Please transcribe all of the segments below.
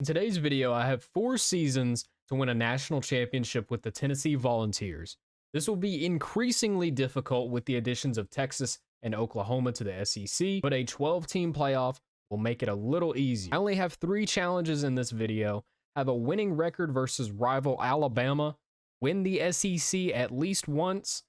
today's video, I have 4 seasons to win a national championship with the Tennessee Volunteers. This will be increasingly difficult with the additions of Texas and Oklahoma to the SEC, but a 12-team playoff will make it a little easier. I only have 3 challenges in this video: have a winning record versus rival Alabama, win the SEC at least once,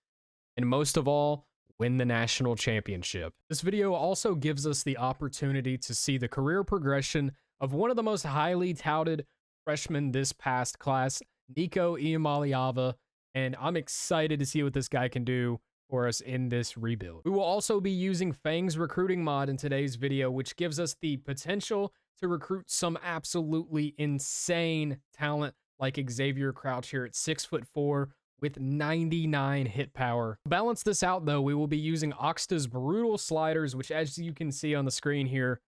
and most of all, win the national championship. This video also gives us the opportunity to see the career progression of one of the most highly touted freshmen this past class, Nico Iamaleava, and I'm excited to see what this guy can do for us in this rebuild. We will also be using Fang's recruiting mod in today's video, which gives us the potential to recruit some absolutely insane talent like Xavier Crouch here at 6'4" with 99 hit power. To balance this out though, we will be using Oxta's brutal sliders, which as you can see on the screen here,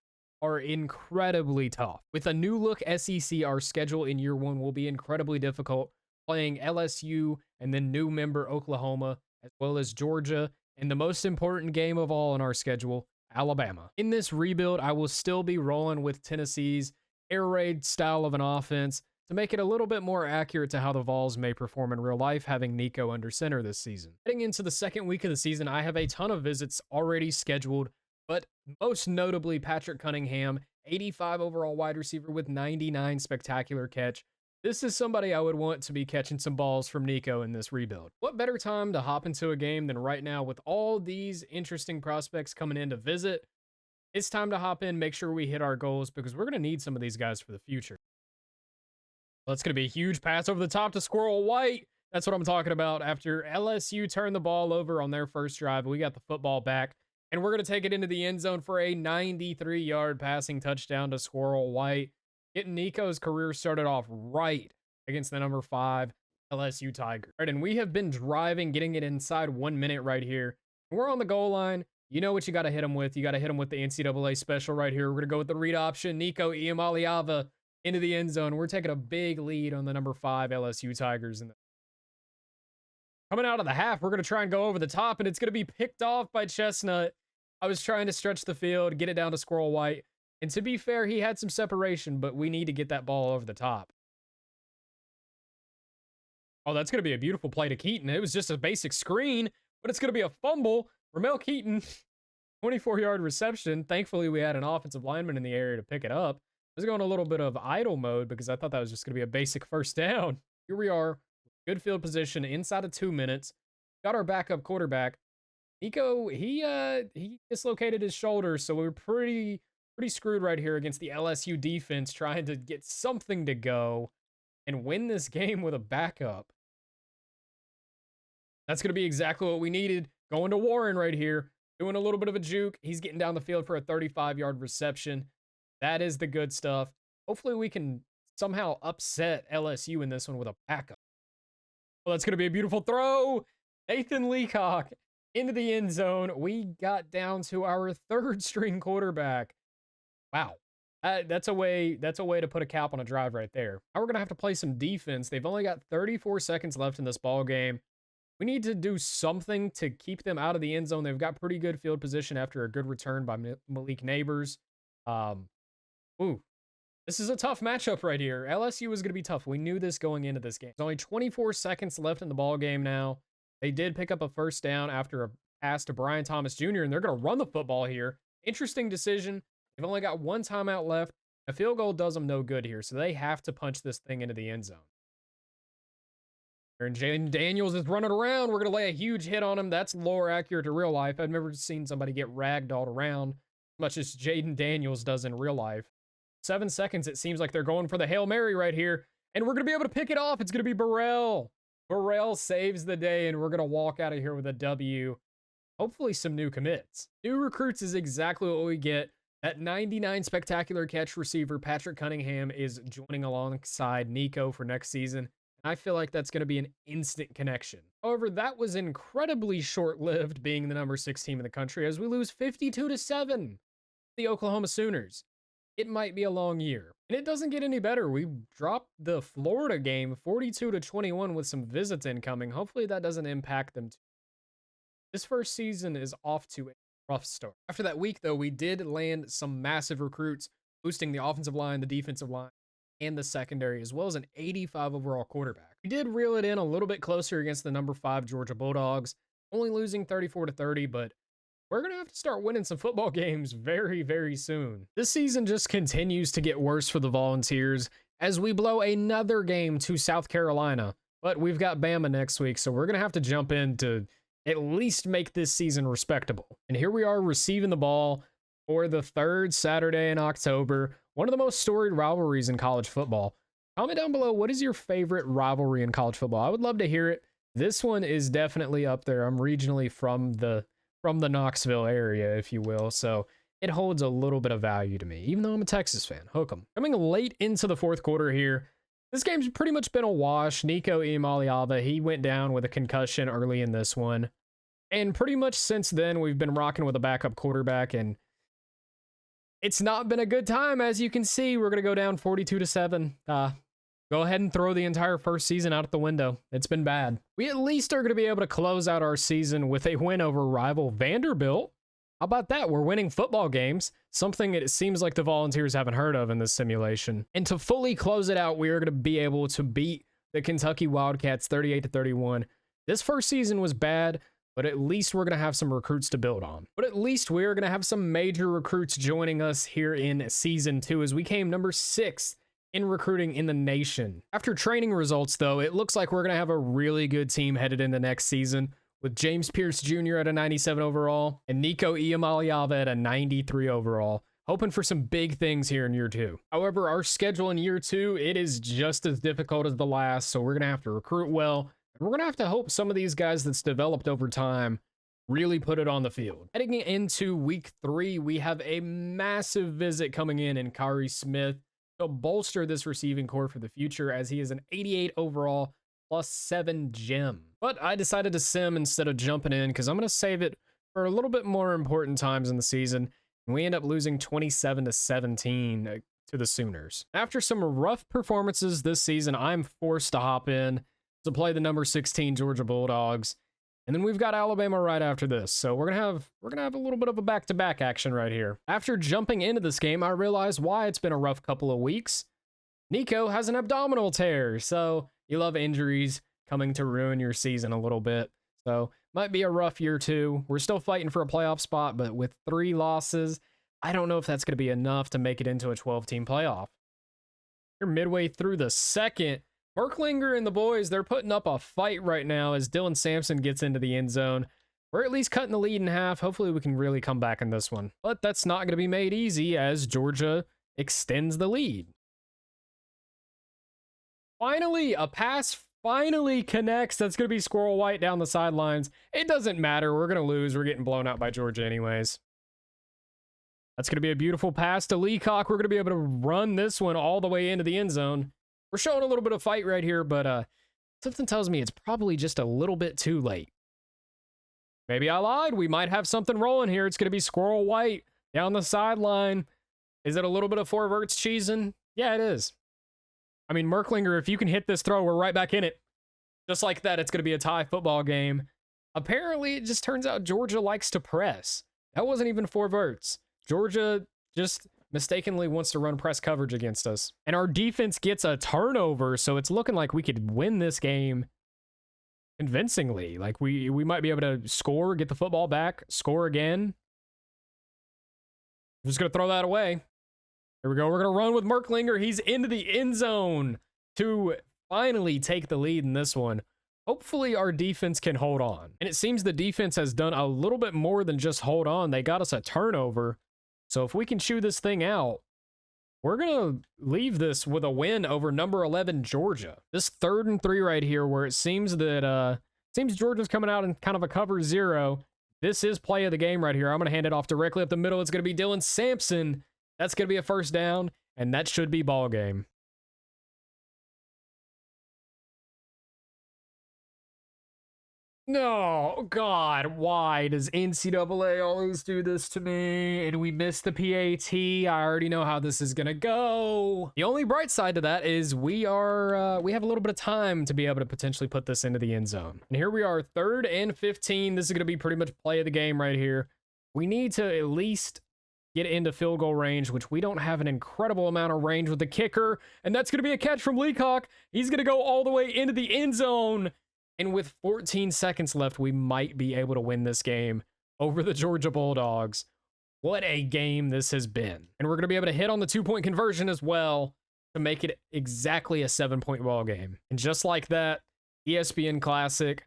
are incredibly tough. With a new look SEC, our schedule in year 1 will be incredibly difficult, playing LSU and then new member Oklahoma, as well as Georgia, and the most important game of all on our schedule, Alabama. In this rebuild, I will still be rolling with Tennessee's air raid style of an offense to make it a little bit more accurate to how the Vols may perform in real life, having Nico under center this season. Heading into the second week of the season, I have a ton of visits already scheduled, but most notably Patrick Cunningham, 85 overall wide receiver with 99 spectacular catch. This is somebody I would want to be catching some balls from Nico in this rebuild. What better time to hop into a game than right now with all these interesting prospects coming in to visit? It's time to hop in, make sure we hit our goals, because we're going to need some of these guys for the future. That's going to be a huge pass over the top to Squirrel White. That's what I'm talking about. After LSU turned the ball over on their first drive, we got the football back, and we're going to take it into the end zone for a 93-yard passing touchdown to Squirrel White, getting Nico's career started off right against the number 5 LSU Tigers. All right, and we have been driving, getting it inside 1 minute right here. We're on the goal line. You know what you got to hit him with. You got to hit him with the NCAA special right here. We're going to go with the read option. Nico Iamaleava into the end zone. We're taking a big lead on the number 5 LSU Tigers. Coming out of the half, we're going to try and go over the top, and it's going to be picked off by Chestnut. I was trying to stretch the field, get it down to Squirrel White. And to be fair, he had some separation, but we need to get that ball over the top. Oh, that's going to be a beautiful play to Keaton. It was just a basic screen, but it's going to be a fumble. Ramel Keaton, 24-yard reception. Thankfully, we had an offensive lineman in the area to pick it up. I was going a little bit of idle mode because I thought that was just going to be a basic first down. Here we are. Good field position inside of 2 minutes. Got our backup quarterback. Nico, he dislocated his shoulder, so we were pretty screwed right here against the LSU defense, trying to get something to go and win this game with a backup. That's going to be exactly what we needed. Going to Warren right here, doing a little bit of a juke. He's getting down the field for a 35-yard reception. That is the good stuff. Hopefully we can somehow upset LSU in this one with a backup. Well, that's going to be a beautiful throw. Nathan Leacock into the end zone. We got down to our 3rd string quarterback. Wow. That's a way to put a cap on a drive right there. Now we're going to have to play some defense. They've only got 34 seconds left in this ball game. We need to do something to keep them out of the end zone. They've got pretty good field position after a good return by Malik Neighbors. This is a tough matchup right here. LSU is going to be tough. We knew this going into this game. There's only 24 seconds left in the ball game now. They did pick up a first down after a pass to Brian Thomas Jr., and they're going to run the football here. Interesting decision. They've only got 1 timeout left. A field goal does them no good here, so they have to punch this thing into the end zone. And Jaden Daniels is running around. We're going to lay a huge hit on him. That's lore accurate to real life. I've never seen somebody get ragdolled around as much as Jaden Daniels does in real life. 7 seconds, it seems like they're going for the Hail Mary right here. And we're going to be able to pick it off. It's going to be Burrell. Burrell saves the day, and we're going to walk out of here with a W. Hopefully some new commits. New recruits is exactly what we get. That 99 spectacular catch receiver, Patrick Cunningham, is joining alongside Nico for next season. And I feel like that's going to be an instant connection. However, that was incredibly short-lived, being the number 6 team in the country, as we lose 52-7 the Oklahoma Sooners. It might be a long year. And it doesn't get any better. We dropped the Florida game 42-21 with some visits incoming. Hopefully that doesn't impact them. This first season is off to a rough start. After that week, though, we did land some massive recruits, boosting the offensive line, the defensive line, and the secondary, as well as an 85 overall quarterback. We did reel it in a little bit closer against the number 5 Georgia Bulldogs, only losing 34-30, but we're going to have to start winning some football games very, very soon. This season just continues to get worse for the Volunteers as we blow another game to South Carolina. But we've got Bama next week, so we're going to have to jump in to at least make this season respectable. And here we are receiving the ball for the third Saturday in October, one of the most storied rivalries in college football. Comment down below, what is your favorite rivalry in college football? I would love to hear it. This one is definitely up there. I'm regionally from the Knoxville area, if you will, so it holds a little bit of value to me, even though I'm a Texas fan. Hook 'em. Coming late into the fourth quarter here, this game's pretty much been a wash. Nico Iamaleava, he went down with a concussion early in this one. And pretty much since then, we've been rocking with a backup quarterback, and it's not been a good time. As you can see, we're going to go down 42-7. Go ahead and throw the entire first season out the window. It's been bad. We at least are going to be able to close out our season with a win over rival Vanderbilt. How about that? We're winning football games, something it seems like the Volunteers haven't heard of in this simulation. And to fully close it out, we are going to be able to beat the Kentucky Wildcats 38-31. This first season was bad, but at least we're going to have some recruits to build on. But at least we're going to have some major recruits joining us here in season 2 as we came number 6 in recruiting in the nation. After training results, though, it looks like we're going to have a really good team headed into next season, with James Pierce Jr. at a 97 overall and Nico Iamaleava at a 93 overall. Hoping for some big things here in year 2. However, our schedule in year 2, it is just as difficult as the last, so we're going to have to recruit well. And we're going to have to hope some of these guys that's developed over time really put it on the field. Heading into week 3, we have a massive visit coming in Kari Smith to bolster this receiving core for the future, as he is an 88 overall plus 7 gem. But I decided to sim instead of jumping in because I'm going to save it for a little bit more important times in the season. And we end up losing 27-17 to the Sooners. After some rough performances this season, I'm forced to hop in to play the number 16 Georgia Bulldogs. And then we've got Alabama right after this. So we're gonna have a little bit of a back-to-back action right here. After jumping into this game, I realized why it's been a rough couple of weeks. Nico has an abdominal tear, so you love injuries coming to ruin your season a little bit. So might be a rough year 2. We're still fighting for a playoff spot, but with 3 losses, I don't know if that's going to be enough to make it into a 12-team playoff. You're midway through the second. Merklinger and the boys, they're putting up a fight right now as Dylan Sampson gets into the end zone. We're at least cutting the lead in half. Hopefully we can really come back in this one. But that's not going to be made easy as Georgia extends the lead. Finally, a pass finally connects. That's going to be Squirrel White down the sidelines. It doesn't matter. We're going to lose. We're getting blown out by Georgia anyways. That's going to be a beautiful pass to Leacock. We're going to be able to run this one all the way into the end zone. We're showing a little bit of fight right here, but something tells me it's probably just a little bit too late. Maybe I lied. We might have something rolling here. It's going to be Squirrel White down the sideline. Is it a little bit of Four Verts cheesing? Yeah, it is. I mean, Merklinger, if you can hit this throw, we're right back in it. Just like that, it's going to be a tie football game. Apparently, it just turns out Georgia likes to press. That wasn't even Four Verts. Georgia just mistakenly wants to run press coverage against us. And our defense gets a turnover, so it's looking like we could win this game convincingly. Like, we might be able to score, get the football back, score again. I'm just going to throw that away. Here we go. We're going to run with Merklinger. He's into the end zone to finally take the lead in this one. Hopefully our defense can hold on. And it seems the defense has done a little bit more than just hold on. They got us a turnover. So if we can chew this thing out, we're going to leave this with a win over number 11 Georgia. This 3rd and 3 right here, where it seems that Georgia's coming out in kind of a cover 0. This is play of the game right here. I'm going to hand it off directly up the middle. It's going to be Dylan Sampson. That's going to be a first down, and that should be ball game. No, God, why does NCAA always do this to me? And we miss the PAT. I already know how this is gonna go. The only bright side to that is we have a little bit of time to be able to potentially put this into the end zone. And here we are, 3rd and 15. This is gonna be pretty much play of the game right here. We need to at least get into field goal range, which we don't have an incredible amount of range with the kicker. And that's going to be a catch from Leacock. He's going to go all the way into the end zone. And with 14 seconds left, we might be able to win this game over the Georgia Bulldogs. What a game this has been. And we're going to be able to hit on the 2-point conversion as well to make it exactly a 7-point ball game. And just like that, ESPN Classic,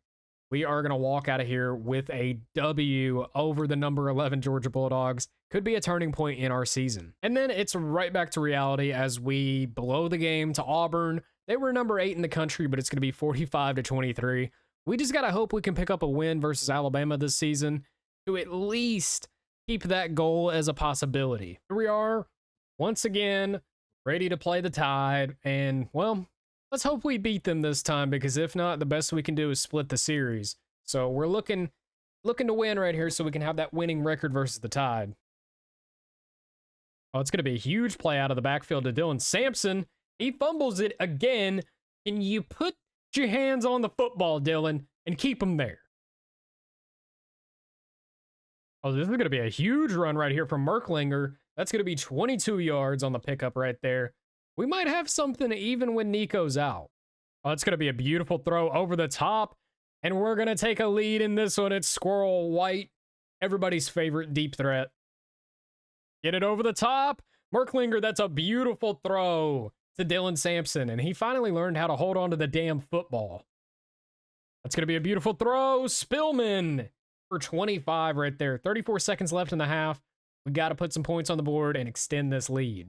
we are going to walk out of here with a W over the number 11 Georgia Bulldogs. Could be a turning point in our season. And then it's right back to reality as we blow the game to Auburn. They were number 8 in the country, but it's going to be 45-23. We just got to hope we can pick up a win versus Alabama this season to at least keep that goal as a possibility. Here we are, once again, ready to play the Tide. And, well, let's hope we beat them this time, because if not, the best we can do is split the series. So we're looking to win right here so we can have that winning record versus the Tide. Oh, it's going to be a huge play out of the backfield to Dylan Sampson. He fumbles it again. Can you put your hands on the football, Dylan, and keep them there? Oh, this is going to be a huge run right here from Merklinger. That's going to be 22 yards on the pickup right there. We might have something even when Nico's out. Oh, it's going to be a beautiful throw over the top. And we're going to take a lead in this one. It's Squirrel White, everybody's favorite deep threat. Get it over the top. Merklinger, that's a beautiful throw to Dylan Sampson. And he finally learned how to hold on to the damn football. That's going to be a beautiful throw. Spillman for 25 right there. 34 seconds left in the half. We got to put some points on the board and extend this lead.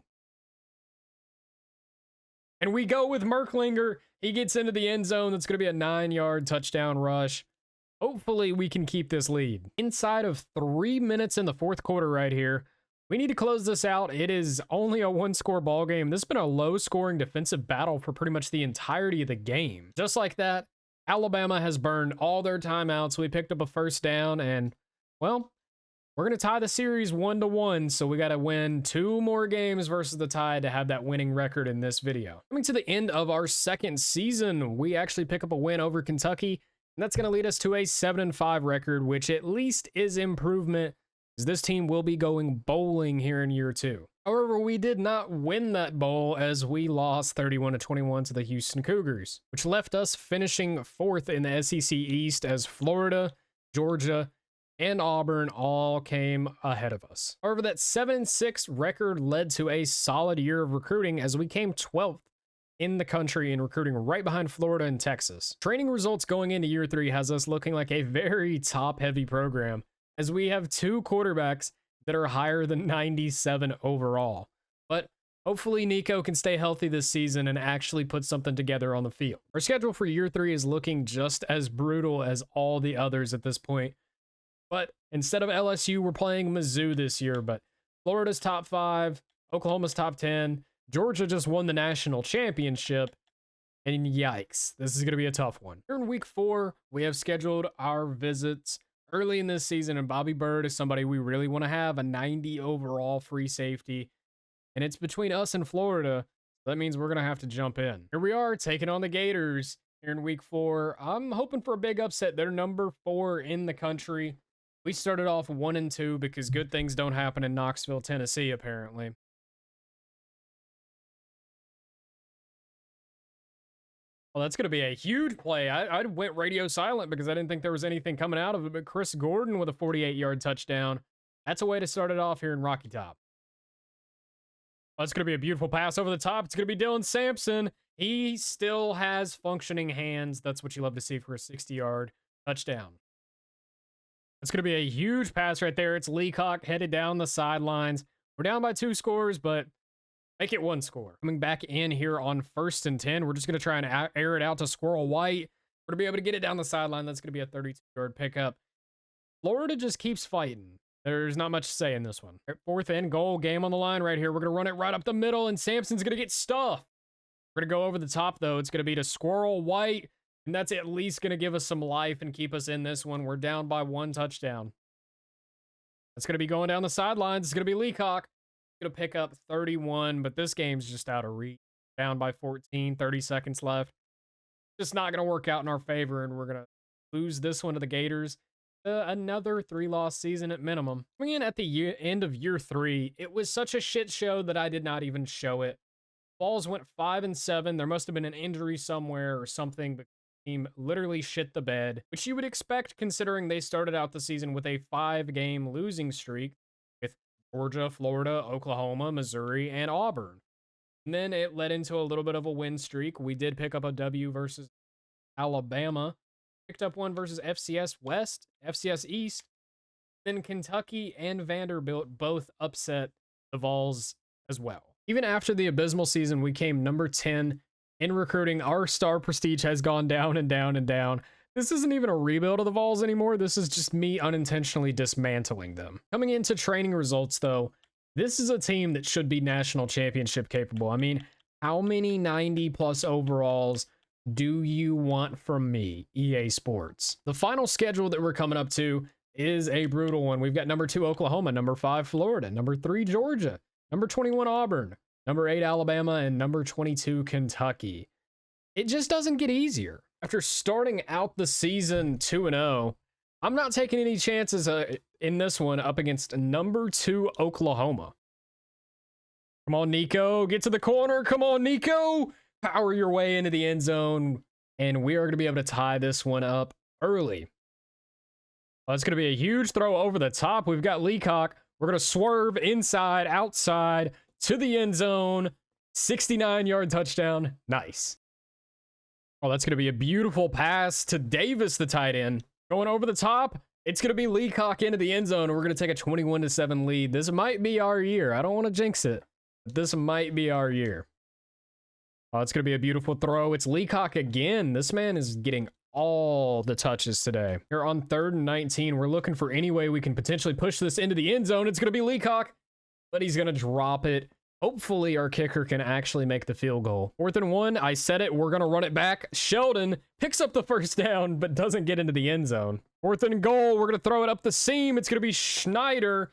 And we go with Merklinger. He gets into the end zone. That's going to be a 9-yard touchdown rush. Hopefully we can keep this lead. Inside of 3 minutes in the fourth quarter right here, we need to close this out. It is only a 1-score ball game. This has been a low-scoring defensive battle for pretty much the entirety of the game. Just like that, Alabama has burned all their timeouts. We picked up a first down, and, well, we're going to tie the series 1-1, so we got to win 2 more games versus the Tide to have that winning record in this video. Coming to the end of our second season, we actually pick up a win over Kentucky, and that's going to lead us to a 7-5 record, which at least is improvement, as this team will be going bowling here in year 2. However, we did not win that bowl as we lost 31-21 to the Houston Cougars, which left us finishing 4th in the SEC East as Florida, Georgia, and Auburn all came ahead of us. However, that 7-6 record led to a solid year of recruiting as we came 12th in the country in recruiting, right behind Florida and Texas. Training results going into year 3 has us looking like a very top-heavy program, as we have 2 quarterbacks that are higher than 97 overall. But hopefully Nico can stay healthy this season and actually put something together on the field. Our schedule for year 3 is looking just as brutal as all the others at this point. But instead of LSU, we're playing Mizzou this year. But Florida's top 5, Oklahoma's top 10. Georgia just won the national championship. And yikes, this is going to be a tough one. Here in week 4, we have scheduled our visits early in this season. And Bobby Bird is somebody we really want to have, a 90 overall free safety. And it's between us and Florida. So that means we're going to have to jump in. Here we are taking on the Gators here in week 4. I'm hoping for a big upset. They're number 4 in the country. We started off 1-2 because good things don't happen in Knoxville, Tennessee, apparently. Well, that's going to be a huge play. I went radio silent because I didn't think there was anything coming out of it, but Chris Gordon with a 48-yard touchdown. That's a way to start it off here in Rocky Top. Well, it's going to be a beautiful pass over the top. It's going to be Dylan Sampson. He still has functioning hands. That's what you love to see for a 60-yard touchdown. It's going to be a huge pass right there. It's Leacock headed down the sidelines. We're down by 2 scores, but make it 1 score. Coming back in here on 1st and 10, we're just going to try and air it out to Squirrel White. We're going to be able to get it down the sideline. That's going to be a 32-yard pickup. Florida just keeps fighting. There's not much to say in this one. 4th and goal, game on the line right here. We're going to run it right up the middle, and Sampson's going to get stuffed. We're going to go over the top, though. It's going to be to Squirrel White. And that's at least going to give us some life and keep us in this one. We're down by 1 touchdown. That's going to be going down the sidelines. It's going to be Leacock. Going to pick up 31, but this game's just out of reach. Down by 14, 30 seconds left. Just not going to work out in our favor, and we're going to lose this one to the Gators. another 3-loss season at minimum. Coming in at the end of year 3, it was such a shit show that I did not even show it. Vols went 5-7. There must have been an injury somewhere or something, but the team literally shit the bed, which you would expect considering they started out the season with a 5-game losing streak with Georgia, Florida, Oklahoma, Missouri, and Auburn. And then it led into a little bit of a win streak. We did pick up a W versus Alabama. Picked up one versus FCS West, FCS East. Then Kentucky and Vanderbilt both upset the Vols as well. Even after the abysmal season, we came number 10 in recruiting. Our star prestige has gone down and down and down. This isn't even a rebuild of the Vols anymore. This is just me unintentionally dismantling them. Coming into training results, though, this is a team that should be national championship capable. I mean, how many 90-plus overalls do you want from me, EA Sports? The final schedule that we're coming up to is a brutal one. We've got number 2 Oklahoma, number 5 Florida, number 3 Georgia, number 21 Auburn, number 8 Alabama, and number 22 Kentucky. It just doesn't get easier. After starting out the season 2-0, I'm not taking any chances in this one up against number 2 Oklahoma. Come on, Nico. Get to the corner. Come on, Nico. Power your way into the end zone, and we are going to be able to tie this one up early. Well, it's going to be a huge throw over the top. We've got Leacock. We're going to swerve inside, outside, to the end zone. 69-yard touchdown. Nice. Oh, that's going to be a beautiful pass to Davis, the tight end. Going over the top. It's going to be Leacock into the end zone, and we're going to take a 21-7 lead. This might be our year. I don't want to jinx it, but this might be our year. Oh, it's going to be a beautiful throw. It's Leacock again. This man is getting all the touches today. Here on 3rd and 19, we're looking for any way we can potentially push this into the end zone. It's going to be Leacock, but he's going to drop it. Hopefully, our kicker can actually make the field goal. 4th and 1, I said it. We're going to run it back. Sheldon picks up the first down, but doesn't get into the end zone. 4th and goal, we're going to throw it up the seam. It's going to be Schneider,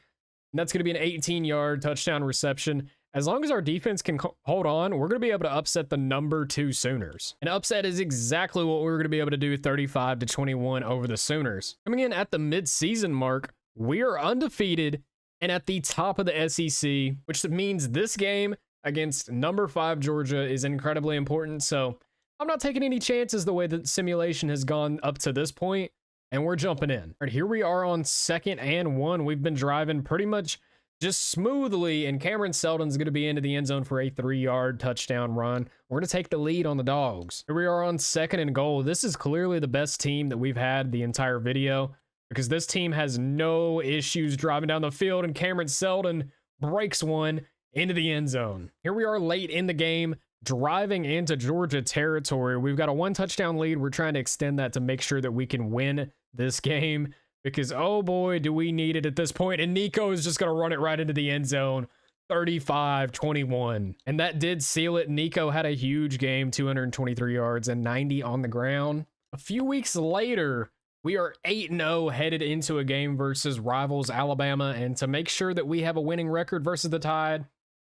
and that's going to be an 18-yard touchdown reception. As long as our defense can hold on, we're going to be able to upset the number 2 Sooners. An upset is exactly what we're going to be able to do, 35-21 over the Sooners. Coming in at the mid-season mark, we are undefeated and at the top of the SEC, which means this game against number 5 Georgia is incredibly important. So I'm not taking any chances the way that simulation has gone up to this point, and we're jumping in. All right, here we are on 2nd and 1. We've been driving pretty much just smoothly, and Cameron Seldon's going to be into the end zone for a 3-yard touchdown run. We're going to take the lead on the Dogs. Here we are on 2nd and goal. This is clearly the best team that we've had the entire video, because this team has no issues driving down the field, and Cameron Seldon breaks one into the end zone. Here we are late in the game, driving into Georgia territory. We've got a 1-touchdown lead. We're trying to extend that to make sure that we can win this game, because, oh boy, do we need it at this point. And Nico is just going to run it right into the end zone, 35-21. And that did seal it. Nico had a huge game, 223 yards and 90 on the ground. A few weeks later, we are 8-0 headed into a game versus rivals Alabama. And to make sure that we have a winning record versus the Tide,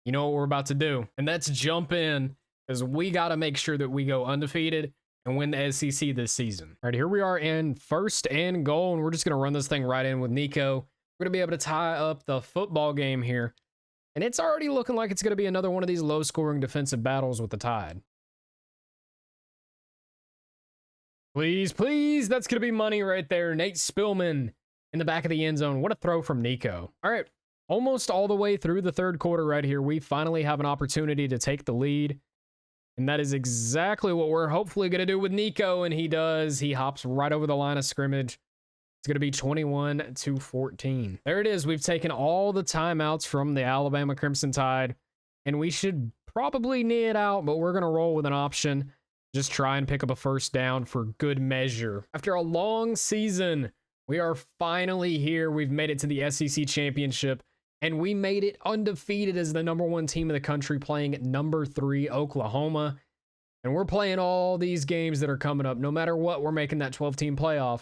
you know what we're about to do. And that's jump in, because we got to make sure that we go undefeated and win the SEC this season. All right, here we are in 1st and goal, and we're just going to run this thing right in with Nico. We're going to be able to tie up the football game here, and it's already looking like it's going to be another one of these low-scoring defensive battles with the Tide. Please, please, that's going to be money right there. Nate Spillman in the back of the end zone. What a throw from Nico. All right, almost all the way through the 3rd quarter right here, we finally have an opportunity to take the lead. And that is exactly what we're hopefully going to do with Nico, and he does. He hops right over the line of scrimmage. It's going to be 21-14. There it is. We've taken all the timeouts from the Alabama Crimson Tide, and we should probably knee it out, but we're going to roll with an option. Just try and pick up a 1st down for good measure. After a long season, we are finally here. We've made it to the SEC Championship. And we made it undefeated as the number 1 team in the country, playing number 3 Oklahoma. And we're playing all these games that are coming up. No matter what, we're making that 12-team playoff.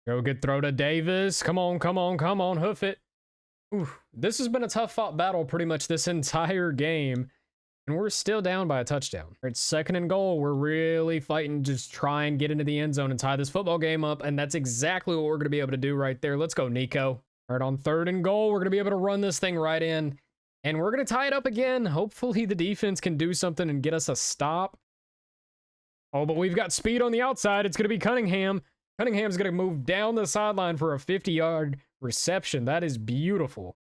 Go good throw to Davis. Come on, come on, come on. Hoof it. Oof. This has been a tough fought battle pretty much this entire game. And we're still down by a touchdown. All right, 2nd and goal. We're really fighting to just try and get into the end zone and tie this football game up. And that's exactly what we're going to be able to do right there. Let's go, Nico. All right, on 3rd and goal, we're going to be able to run this thing right in. And we're going to tie it up again. Hopefully the defense can do something and get us a stop. Oh, but we've got speed on the outside. It's going to be Cunningham. Cunningham's going to move down the sideline for a 50-yard reception. That is beautiful.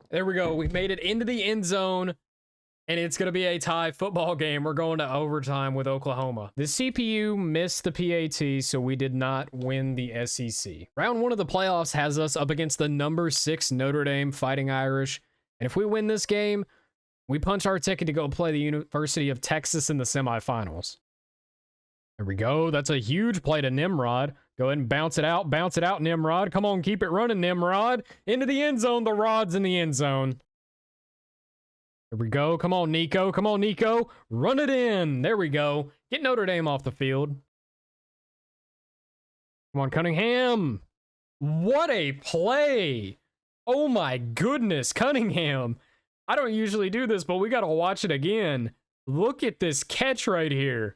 There we go. We made it into the end zone, and it's going to be a tie football game. We're going to overtime with Oklahoma. The CPU missed the PAT, so we did not win the SEC. Round 1 of the playoffs has us up against the number 6 Notre Dame Fighting Irish, and if we win this game, we punch our ticket to go play the University of Texas in the semifinals. There we go. That's a huge play to Nimrod. Go ahead and bounce it out, Nimrod. Come on, keep it running, Nimrod. Into the end zone. The Rod's in the end zone. There we go. Come on, Nico. Come on, Nico. Run it in. There we go. Get Notre Dame off the field. Come on, Cunningham. What a play. Oh my goodness, Cunningham. I don't usually do this, but we got to watch it again. Look at this catch right here.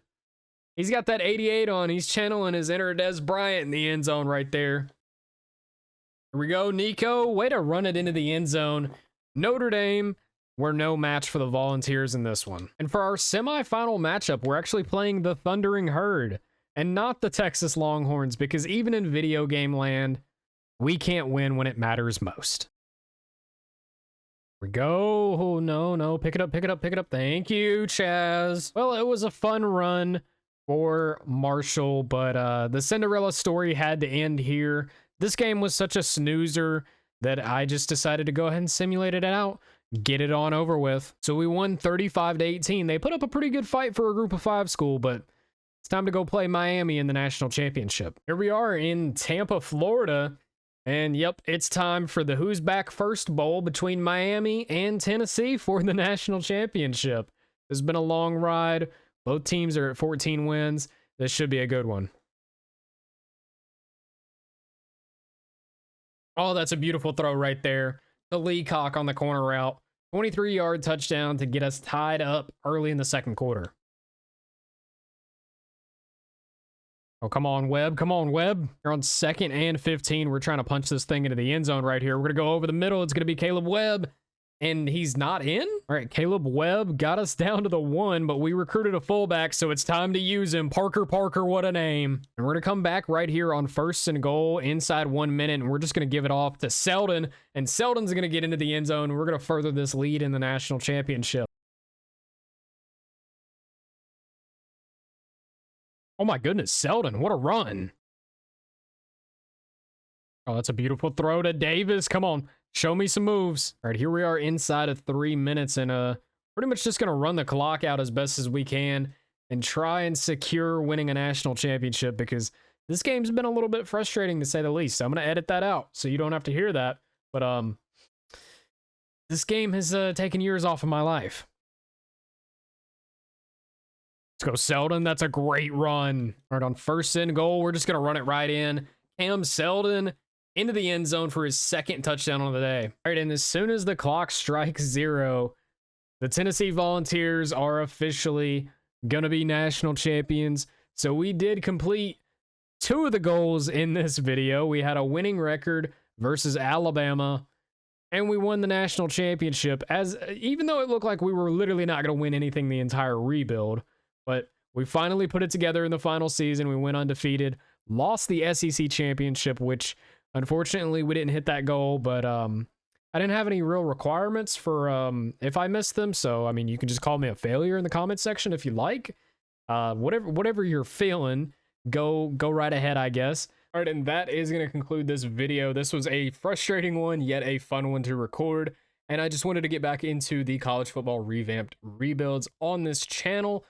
He's got that 88 on. He's channeling his inner Des Bryant in the end zone right there. Here we go, Nico. Way to run it into the end zone. Notre Dame, we're no match for the Volunteers in this one. And for our semifinal matchup, we're actually playing the Thundering Herd and not the Texas Longhorns, because even in video game land, we can't win when it matters most. Here we go. Oh, no. Pick it up. Thank you, Chaz. Well, it was a fun run for Marshall, but the Cinderella story had to end here. This game was such a snoozer that I just decided to go ahead and simulate it out, get it on over with. So we won 35-18. They put up a pretty good fight for a group of 5 school, but it's time to go play Miami in the national championship. Here we are in Tampa, Florida, and yep, it's time for the Who's Back First Bowl between Miami and Tennessee for the national championship. It's been a long ride. Both teams are at 14 wins. This should be a good one. Oh, that's a beautiful throw right there. The Leacock on the corner route. 23-yard touchdown to get us tied up early in the 2nd quarter. Oh, come on, Webb. You're on 2nd and 15. We're trying to punch this thing into the end zone right here. We're going to go over the middle. It's going to be Caleb Webb. And he's not in? All right, Caleb Webb got us down to the 1, but we recruited a fullback, so it's time to use him. Parker, what a name. And we're going to come back right here on 1st and goal inside 1 minute, and we're just going to give it off to Selden. And Selden's going to get into the end zone. We're going to further this lead in the national championship. Oh my goodness, Selden, what a run. Oh, that's a beautiful throw to Davis. Come on. Show me some moves. All right, here we are inside of 3 minutes, and pretty much just going to run the clock out as best as we can and try and secure winning a national championship, because this game's been a little bit frustrating to say the least. So I'm going to edit that out so you don't have to hear that. But this game has taken years off of my life. Let's go, Selden. That's a great run. All right, on 1st and goal, we're just going to run it right in. Cam Selden into the end zone for his 2nd touchdown of the day. All right, and as soon as the clock strikes 0, the Tennessee Volunteers are officially going to be national champions. So we did complete 2 of the goals in this video. We had a winning record versus Alabama, and we won the national championship, as even though it looked like we were literally not going to win anything the entire rebuild. But we finally put it together in the final season. We went undefeated, lost the SEC championship, which unfortunately we didn't hit that goal, but I didn't have any real requirements for if I missed them. So, I mean, you can just call me a failure in the comment section if you like. Whatever you're feeling, go right ahead, I guess. All right, and that is going to conclude this video. This was a frustrating one, yet a fun one to record. And I just wanted to get back into the College Football Revamped rebuilds on this channel.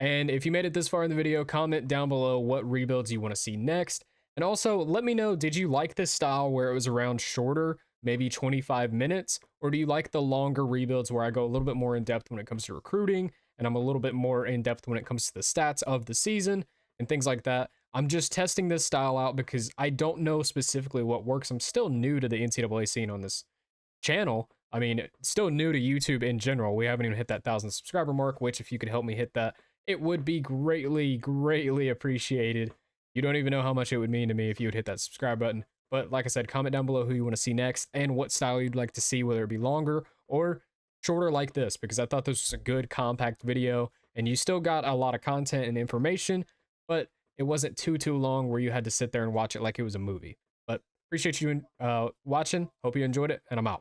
And if you made it this far in the video, comment down below what rebuilds you want to see next. And also, let me know, did you like this style where it was around shorter, maybe 25 minutes? Or do you like the longer rebuilds where I go a little bit more in depth when it comes to recruiting, and I'm a little bit more in depth when it comes to the stats of the season and things like that? I'm just testing this style out because I don't know specifically what works. I'm still new to the NCAA scene on this channel, I mean, still new to YouTube in general. We haven't even hit that 1,000 subscriber mark, which if you could help me hit that, it would be greatly, greatly appreciated. You don't even know how much it would mean to me if you would hit that subscribe button. But like I said, comment down below who you want to see next and what style you'd like to see, whether it be longer or shorter like this, because I thought this was a good compact video and you still got a lot of content and information, but it wasn't too long where you had to sit there and watch it like it was a movie. But appreciate you watching. Hope you enjoyed it, and I'm out.